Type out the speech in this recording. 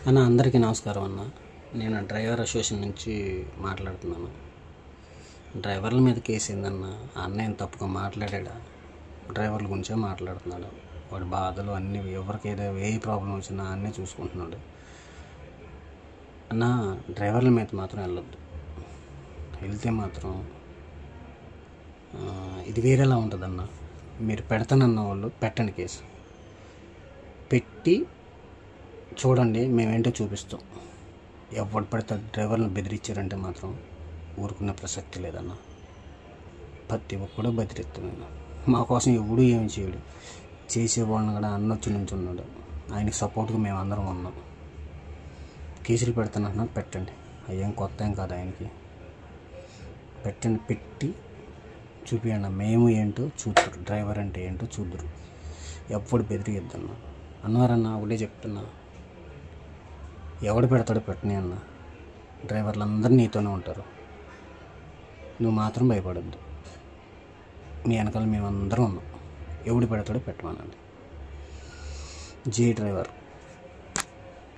అన్న అందరికీ నమస్కారం అన్న. నేను డ్రైవర్ అసోసియేషన్ నుంచి మాట్లాడుతున్నాను. డ్రైవర్ల మీద కేసు ఏందన్న? ఆ అన్న ఏం తప్పుగా మాట్లాడా? డ్రైవర్ల గురించే మాట్లాడుతున్నాడు. వాడి బాధలు అన్నీ, ఎవరికి ఏ ప్రాబ్లం వచ్చినా అన్నీ చూసుకుంటున్నాడు అన్న. డ్రైవర్ల మీద మాత్రం వెళ్ళొద్దు. వెళ్తే మాత్రం ఇది వేరేలా ఉంటుందన్న. మీరు పెడతానన్న వాళ్ళు పెట్టండి, కేసు పెట్టి చూడండి, మేమేంటో చూపిస్తాం. ఎవరు పడితే డ్రైవర్లను బెదిరించారంటే మాత్రం ఊరుకునే ప్రసక్తి లేదన్న. ప్రతి ఒక్కడూ బెదిరిస్తున్నాను. మా కోసం ఎవడు ఏమి చేయడు. చేసేవాళ్ళని కూడా అన్న వచ్చి నుంచి ఉన్నాడు. ఆయనకి సపోర్ట్గా మేము అందరం ఉన్నాం. కేసులు పెడతానంటున్నా, పెట్టండి. అయ్యేం కొత్త ఏం కాదు ఆయనకి. పెట్టండి, పెట్టి చూపియండి. మేము ఏంటో చూద్దరు, డ్రైవర్ అంటే ఏంటో చూద్దరు. ఎప్పుడు బెదిరియద్దన్న. అన్నారన్న, ఒకటే చెప్తున్నా, ఎవడు పెడతాడో పెట్టని అన్న. డ్రైవర్లు అందరూ నీతోనే ఉంటారు. నువ్వు మాత్రం భయపడద్దు. మీ వెనకాల మేమందరం ఉన్నాం. ఎవడు పెడతాడో పెట్టమనండి. జై డ్రైవర్.